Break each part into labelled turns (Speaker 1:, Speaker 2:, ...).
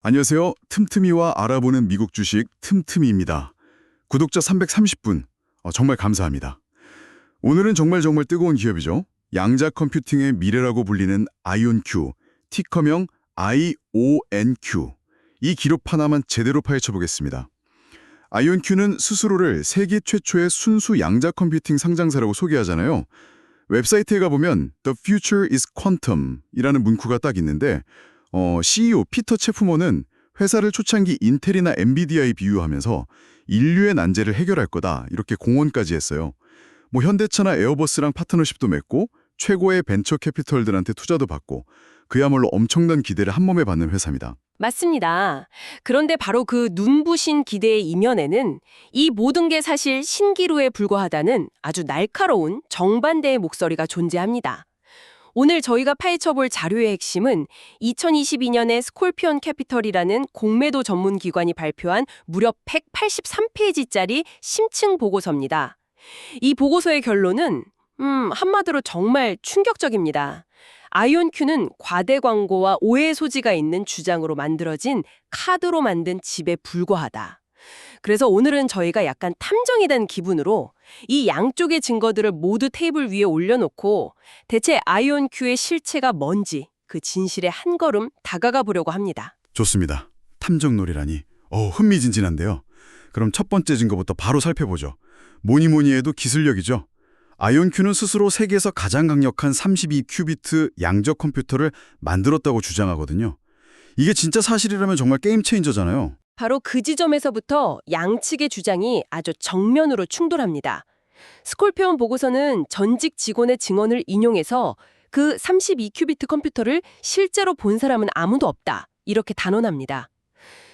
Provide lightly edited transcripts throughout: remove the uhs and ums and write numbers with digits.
Speaker 1: 안녕하세요. 틈틈이와 알아보는 미국 주식 틈틈이입니다. 구독자 330분, 정말 감사합니다. 오늘은 정말 뜨거운 기업이죠. 양자 컴퓨팅의 미래라고 불리는 아이온큐, 티커명 IONQ. 이 기록 하나만 제대로 파헤쳐 보겠습니다. 아이온큐는 스스로를 세계 최초의 순수 양자 컴퓨팅 상장사라고 소개하잖아요. 웹사이트에 가보면 The Future is Quantum 이라는 문구가 딱 있는데 CEO 피터 체프먼은 회사를 초창기 인텔이나 엔비디아에 비유하면서 인류의 난제를 해결할 거다 이렇게 공언까지 했어요. 현대차나 에어버스랑 파트너십도 맺고 최고의 벤처 캐피털들한테 투자도 받고 그야말로 엄청난 기대를 한몸에 받는 회사입니다.
Speaker 2: 맞습니다. 그런데 바로 그 눈부신 기대의 이면에는 이 모든 게 사실 신기루에 불과하다는 아주 날카로운 정반대의 목소리가 존재합니다. 오늘 저희가 파헤쳐볼 자료의 핵심은 2022년에 스콜피온 캐피털이라는 공매도 전문 기관이 발표한 무려 183페이지짜리 심층 보고서입니다. 이 보고서의 결론은 한마디로 정말 충격적입니다. 아이온큐는 과대 광고와 오해 소지가 있는 주장으로 만들어진 카드로 만든 집에 불과하다. 그래서 오늘은 저희가 약간 탐정이 된 기분으로 이 양쪽의 증거들을 모두 테이블 위에 올려놓고 대체 아이온큐의 실체가 뭔지 그 진실에 한 걸음 다가가 보려고 합니다.
Speaker 1: 좋습니다. 탐정놀이라니. 흥미진진한데요. 그럼 첫 번째 증거부터 바로 살펴보죠. 뭐니 해도 기술력이죠. 아이온큐는 스스로 세계에서 가장 강력한 32큐비트 양적 컴퓨터를 만들었다고 주장하거든요. 이게 진짜 사실이라면 정말 게임 체인저잖아요.
Speaker 2: 바로 그 지점에서부터 양측의 주장이 아주 정면으로 충돌합니다. 스콜피온 보고서는 전직 직원의 증언을 인용해서 그 32큐비트 컴퓨터를 실제로 본 사람은 아무도 없다. 이렇게 단언합니다.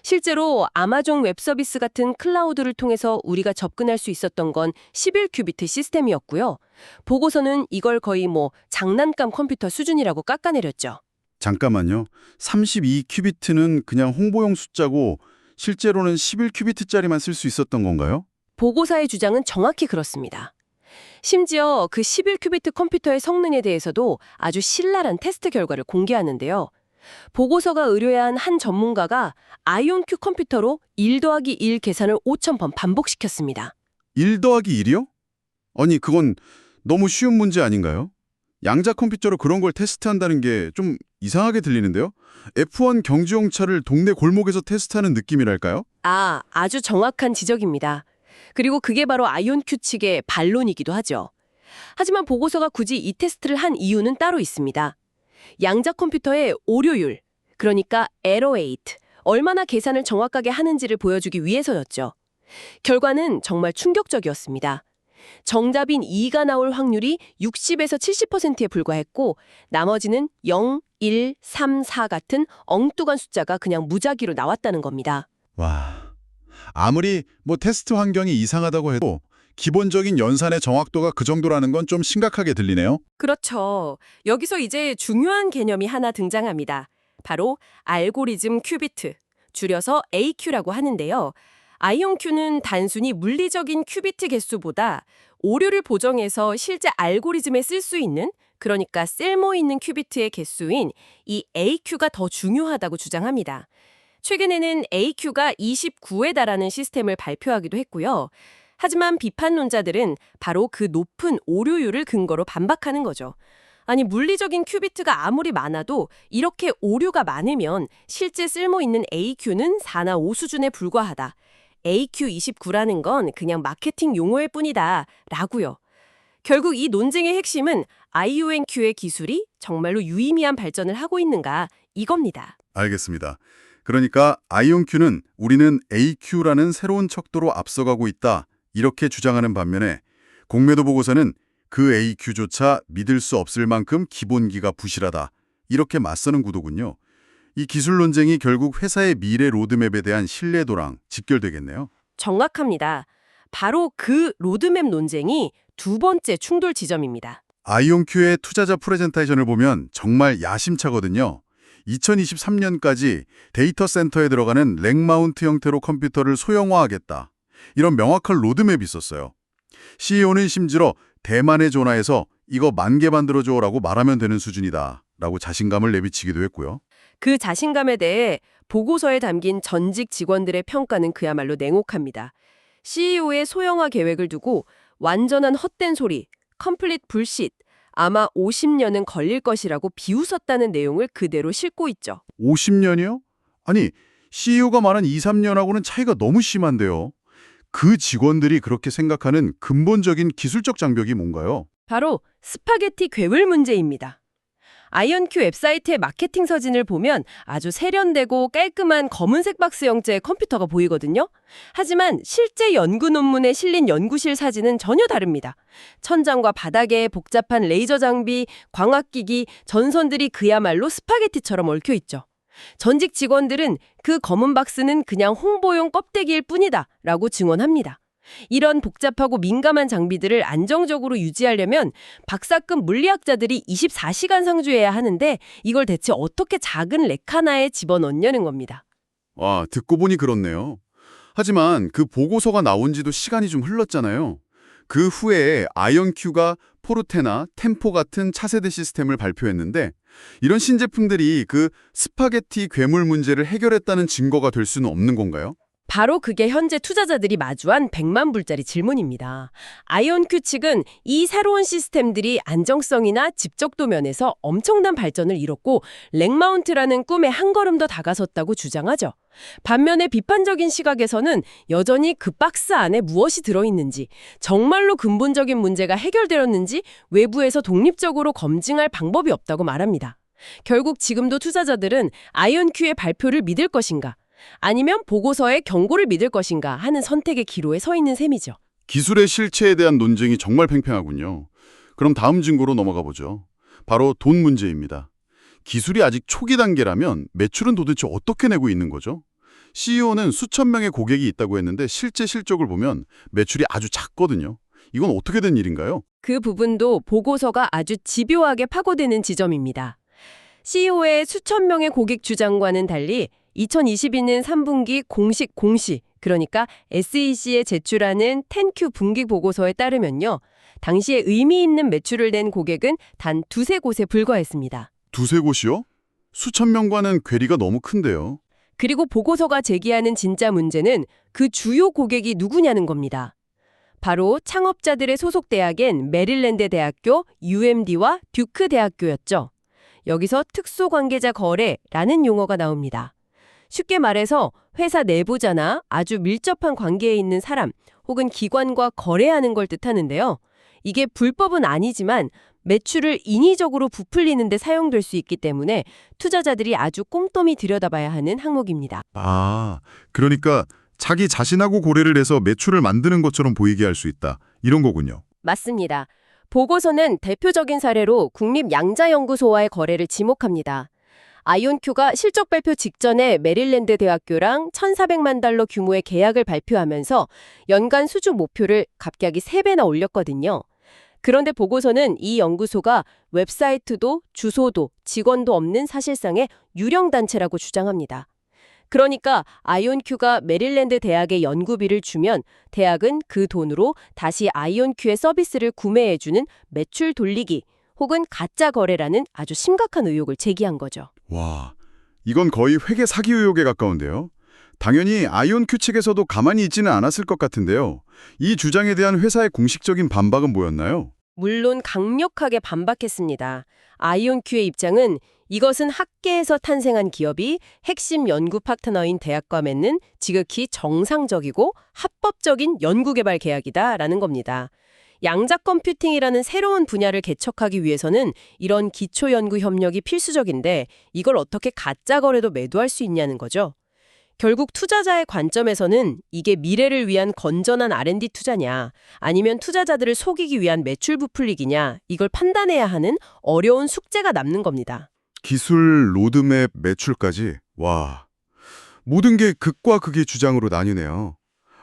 Speaker 2: 실제로 아마존 웹서비스 같은 클라우드를 통해서 우리가 접근할 수 있었던 건 11큐비트 시스템이었고요. 보고서는 이걸 거의 장난감 컴퓨터 수준이라고 깎아내렸죠.
Speaker 1: 잠깐만요. 32큐비트는 그냥 홍보용 숫자고 실제로는 11큐비트짜리만 쓸 수 있었던 건가요?
Speaker 2: 보고서의 주장은 정확히 그렇습니다. 심지어 그 11큐비트 컴퓨터의 성능에 대해서도 아주 신랄한 테스트 결과를 공개하는데요. 보고서가 의뢰한 한 전문가가 아이온큐 컴퓨터로 1 더하기 1 계산을 5,000번 반복시켰습니다.
Speaker 1: 1 더하기 1이요? 아니, 그건 너무 쉬운 문제 아닌가요? 양자 컴퓨터로 그런 걸 테스트한다는 게 좀 이상하게 들리는데요? F1 경주용 차를 동네 골목에서 테스트하는 느낌이랄까요?
Speaker 2: 아주 정확한 지적입니다. 그리고 그게 바로 아이온큐 측의 반론이기도 하죠. 하지만 보고서가 굳이 이 테스트를 한 이유는 따로 있습니다. 양자 컴퓨터의 오류율, 그러니까 에러 레이트, 얼마나 계산을 정확하게 하는지를 보여주기 위해서였죠. 결과는 정말 충격적이었습니다. 정답인 2가 나올 확률이 60에서 70%에 불과했고 나머지는 0, 1, 3, 4 같은 엉뚱한 숫자가 그냥 무작위로 나왔다는 겁니다.
Speaker 3: 와, 아무리 테스트 환경이 이상하다고 해도 기본적인 연산의 정확도가 그 정도라는 건 좀 심각하게 들리네요.
Speaker 2: 그렇죠. 여기서 이제 중요한 개념이 하나 등장합니다. 바로 알고리즘 큐비트, 줄여서 AQ라고 하는데요. 아이온큐는 단순히 물리적인 큐비트 개수보다 오류를 보정해서 실제 알고리즘에 쓸 수 있는, 그러니까 쓸모 있는 큐비트의 개수인 이 AQ가 더 중요하다고 주장합니다. 최근에는 AQ가 29에 달하는 시스템을 발표하기도 했고요. 하지만 비판론자들은 바로 그 높은 오류율을 근거로 반박하는 거죠. 아니, 물리적인 큐비트가 아무리 많아도 이렇게 오류가 많으면 실제 쓸모 있는 AQ는 4나 5 수준에 불과하다. AQ29라는 건 그냥 마케팅 용어일 뿐이다. 라고요. 결국 이 논쟁의 핵심은 IONQ의 기술이 정말로 유의미한 발전을 하고 있는가 이겁니다.
Speaker 1: 알겠습니다. 그러니까 아이온큐는 우리는 AQ라는 새로운 척도로 앞서가고 있다. 이렇게 주장하는 반면에 공매도 보고서는 그 AQ조차 믿을 수 없을 만큼 기본기가 부실하다. 이렇게 맞서는 구도군요. 이 기술 논쟁이 결국 회사의 미래 로드맵에 대한 신뢰도랑 직결되겠네요.
Speaker 2: 정확합니다. 바로 그 로드맵 논쟁이 두 번째 충돌 지점입니다.
Speaker 1: 아이온큐의 투자자 프레젠테이션을 보면 정말 야심차거든요. 2023년까지 데이터 센터에 들어가는 렉마운트 형태로 컴퓨터를 소형화하겠다. 이런 명확한 로드맵이 있었어요. CEO는 심지어 대만에 전화해서 이거 10,000개 만들어줘라고 말하면 되는 수준이다 라고 자신감을 내비치기도 했고요.
Speaker 2: 그 자신감에 대해 보고서에 담긴 전직 직원들의 평가는 그야말로 냉혹합니다. CEO의 소형화 계획을 두고 완전한 헛된 소리, 컴플릿 불쉿, 아마 50년은 걸릴 것이라고 비웃었다는 내용을 그대로 싣고 있죠.
Speaker 3: 50년이요? 아니, CEO가 말한 2, 3년하고는 차이가 너무 심한데요. 그 직원들이 그렇게 생각하는 근본적인 기술적 장벽이 뭔가요?
Speaker 2: 바로 스파게티 괴물 문제입니다. 아이언큐 웹사이트의 마케팅 사진을 보면 아주 세련되고 깔끔한 검은색 박스 형태의 컴퓨터가 보이거든요. 하지만 실제 연구 논문에 실린 연구실 사진은 전혀 다릅니다. 천장과 바닥에 복잡한 레이저 장비, 광학기기, 전선들이 그야말로 스파게티처럼 얽혀 있죠. 전직 직원들은 그 검은 박스는 그냥 홍보용 껍데기일 뿐이다 라고 증언합니다. 이런 복잡하고 민감한 장비들을 안정적으로 유지하려면 박사급 물리학자들이 24시간 상주해야 하는데 이걸 대체 어떻게 작은 렉 하나에 집어넣냐는 겁니다.
Speaker 1: 와, 듣고 보니 그렇네요. 하지만 그 보고서가 나온 지도 시간이 좀 흘렀잖아요. 그 후에 아이언큐가 포르테나 템포 같은 차세대 시스템을 발표했는데 이런 신제품들이 그 스파게티 괴물 문제를 해결했다는 증거가 될 수는 없는 건가요?
Speaker 2: 바로 그게 현재 투자자들이 마주한 100만 불짜리 질문입니다. 아이언큐 측은 이 새로운 시스템들이 안정성이나 집적도 면에서 엄청난 발전을 이뤘고 렉마운트라는 꿈에 한 걸음 더 다가섰다고 주장하죠. 반면에 비판적인 시각에서는 여전히 그 박스 안에 무엇이 들어있는지, 정말로 근본적인 문제가 해결되었는지 외부에서 독립적으로 검증할 방법이 없다고 말합니다. 결국 지금도 투자자들은 아이언큐의 발표를 믿을 것인가, 아니면 보고서의 경고를 믿을 것인가 하는 선택의 기로에 서 있는 셈이죠.
Speaker 1: 기술의 실체에 대한 논쟁이 정말 팽팽하군요. 그럼 다음 증거로 넘어가 보죠. 바로 돈 문제입니다. 기술이 아직 초기 단계라면 매출은 도대체 어떻게 내고 있는 거죠? CEO는 수천 명의 고객이 있다고 했는데 실제 실적을 보면 매출이 아주 작거든요. 이건 어떻게 된 일인가요?
Speaker 2: 그 부분도 보고서가 아주 집요하게 파고드는 지점입니다. CEO의 수천 명의 고객 주장과는 달리 2022년 3분기 공식 공시, 그러니까 SEC에 제출하는 10Q 분기 보고서에 따르면요. 당시에 의미 있는 매출을 낸 고객은 단 두세 곳에 불과했습니다.
Speaker 1: 두세 곳이요? 수천 명과는 괴리가 너무 큰데요.
Speaker 2: 그리고 보고서가 제기하는 진짜 문제는 그 주요 고객이 누구냐는 겁니다. 바로 창업자들의 소속 대학인 메릴랜드 대학교, UMD와 듀크 대학교였죠. 여기서 특수관계자 거래라는 용어가 나옵니다. 쉽게 말해서 회사 내부자나 아주 밀접한 관계에 있는 사람 혹은 기관과 거래하는 걸 뜻하는데요. 이게 불법은 아니지만 매출을 인위적으로 부풀리는 데 사용될 수 있기 때문에 투자자들이 아주 꼼꼼히 들여다봐야 하는 항목입니다.
Speaker 3: 아, 그러니까 자기 자신하고 고려를 해서 매출을 만드는 것처럼 보이게 할 수 있다. 이런 거군요.
Speaker 2: 맞습니다. 보고서는 대표적인 사례로 국립양자연구소와의 거래를 지목합니다. 아이온큐가 실적 발표 직전에 메릴랜드 대학교랑 1,400만 달러 규모의 계약을 발표하면서 연간 수주 목표를 갑자기 3배나 올렸거든요. 그런데 보고서는 이 연구소가 웹사이트도 주소도 직원도 없는 사실상의 유령 단체라고 주장합니다. 그러니까 아이온큐가 메릴랜드 대학에 연구비를 주면 대학은 그 돈으로 다시 아이온큐의 서비스를 구매해주는 매출 돌리기 혹은 가짜 거래라는 아주 심각한 의혹을 제기한 거죠.
Speaker 1: 와, 이건 거의 회계 사기 의혹에 가까운데요. 당연히 아이온큐 측에서도 가만히 있지는 않았을 것 같은데요. 이 주장에 대한 회사의 공식적인 반박은 뭐였나요?
Speaker 2: 물론 강력하게 반박했습니다. 아이온큐의 입장은 이것은 학계에서 탄생한 기업이 핵심 연구 파트너인 대학과 맺는 지극히 정상적이고 합법적인 연구개발 계약이다라는 겁니다. 양자 컴퓨팅이라는 새로운 분야를 개척하기 위해서는 이런 기초 연구 협력이 필수적인데 이걸 어떻게 가짜 거래도 매도할 수 있냐는 거죠. 결국 투자자의 관점에서는 이게 미래를 위한 건전한 R&D 투자냐 아니면 투자자들을 속이기 위한 매출 부풀리기냐 이걸 판단해야 하는 어려운 숙제가 남는 겁니다.
Speaker 1: 기술, 로드맵, 매출까지. 와, 모든 게 극과 극의 주장으로 나뉘네요.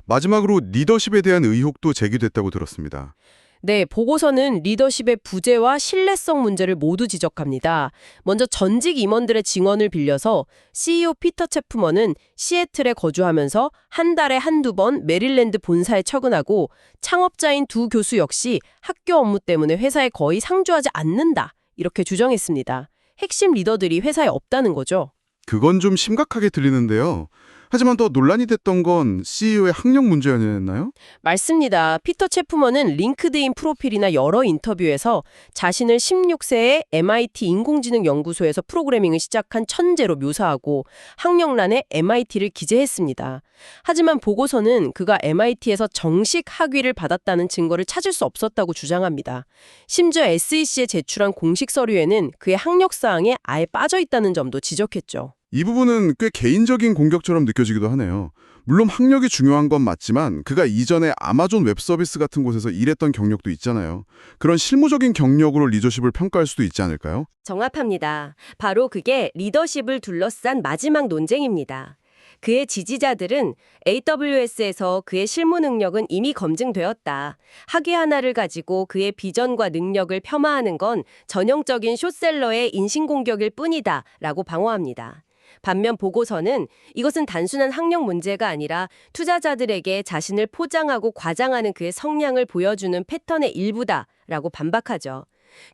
Speaker 1: 마지막으로 리더십에 대한 의혹도 제기됐다고 들었습니다.
Speaker 2: 네, 보고서는 리더십의 부재와 신뢰성 문제를 모두 지적합니다. 먼저 전직 임원들의 증언을 빌려서 CEO 피터 채프먼은 시애틀에 거주하면서 한 달에 한두 번 메릴랜드 본사에 출근하고 창업자인 두 교수 역시 학교 업무 때문에 회사에 거의 상주하지 않는다. 이렇게 주장했습니다. 핵심 리더들이 회사에 없다는 거죠.
Speaker 3: 그건 좀 심각하게 들리는데요. 하지만 더 논란이 됐던 건 CEO의 학력 문제였나요?
Speaker 2: 맞습니다. 피터 체프먼은 링크드인 프로필이나 여러 인터뷰에서 자신을 16세에 MIT 인공지능 연구소에서 프로그래밍을 시작한 천재로 묘사하고 학력란에 MIT를 기재했습니다. 하지만 보고서는 그가 MIT에서 정식 학위를 받았다는 증거를 찾을 수 없었다고 주장합니다. 심지어 SEC에 제출한 공식 서류에는 그의 학력 사항에 아예 빠져 있다는 점도 지적했죠.
Speaker 1: 이 부분은 꽤 개인적인 공격처럼 느껴지기도 하네요. 물론 학력이 중요한 건 맞지만 그가 이전에 아마존 웹 서비스 같은 곳에서 일했던 경력도 있잖아요. 그런 실무적인 경력으로 리더십을 평가할 수도 있지 않을까요?
Speaker 2: 정확합니다. 바로 그게 리더십을 둘러싼 마지막 논쟁입니다. 그의 지지자들은 AWS에서 그의 실무 능력은 이미 검증되었다. 학위 하나를 가지고 그의 비전과 능력을 폄하하는 건 전형적인 숏셀러의 인신공격일 뿐이다 라고 방어합니다. 반면 보고서는 이것은 단순한 학력 문제가 아니라 투자자들에게 자신을 포장하고 과장하는 그의 성향을 보여주는 패턴의 일부다라고 반박하죠.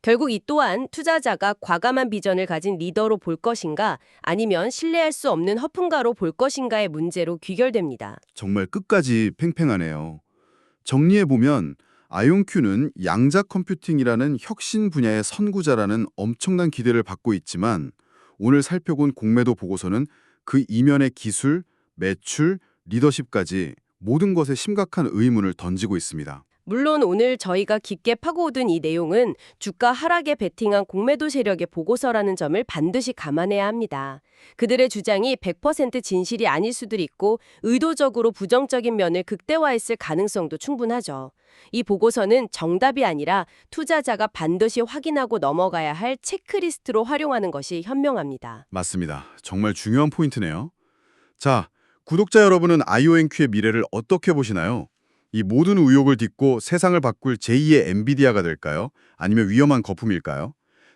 Speaker 2: 결국 이 또한 투자자가 과감한 비전을 가진 리더로 볼 것인가 아니면 신뢰할 수 없는 허풍가로 볼 것인가의 문제로 귀결됩니다.
Speaker 3: 정말 끝까지 팽팽하네요. 정리해보면 아이온큐는 양자 컴퓨팅이라는 혁신 분야의 선구자라는 엄청난 기대를 받고 있지만 오늘 살펴본 공매도 보고서는 그 이면의 기술, 매출, 리더십까지 모든 것에 심각한 의문을 던지고 있습니다.
Speaker 2: 물론 오늘 저희가 깊게 파고든 이 내용은 주가 하락에 베팅한 공매도 세력의 보고서라는 점을 반드시 감안해야 합니다. 그들의 주장이 100% 진실이 아닐 수도 있고 의도적으로 부정적인 면을 극대화했을 가능성도 충분하죠. 이 보고서는 정답이 아니라 투자자가 반드시 확인하고 넘어가야 할 체크리스트로 활용하는 것이 현명합니다.
Speaker 3: 맞습니다. 정말 중요한 포인트네요. 자, 구독자 여러분은 아이오엔큐의 미래를 어떻게 보시나요? 이 모든 의혹을 딛고 세상을 바꿀 제2의 엔비디아가 될까요? 아니면 위험한 거품일까요?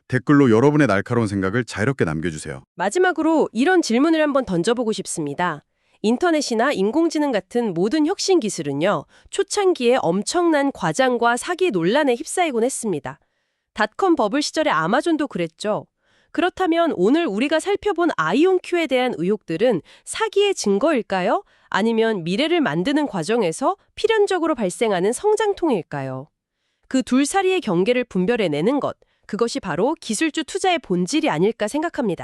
Speaker 3: 댓글로 여러분의 날카로운 생각을 자유롭게 남겨주세요.
Speaker 2: 마지막으로 이런 질문을 한번 던져보고 싶습니다. 인터넷이나 인공지능 같은 모든 혁신 기술은요, 초창기에 엄청난 과장과 사기 논란에 휩싸이곤 했습니다. 닷컴 버블 시절의 아마존도 그랬죠. 그렇다면 오늘 우리가 살펴본 아이온큐에 대한 의혹들은 사기의 증거일까요? 아니면 미래를 만드는 과정에서 필연적으로 발생하는 성장통일까요? 그 둘 사이의 경계를 분별해내는 것, 그것이 바로 기술주 투자의 본질이 아닐까 생각합니다.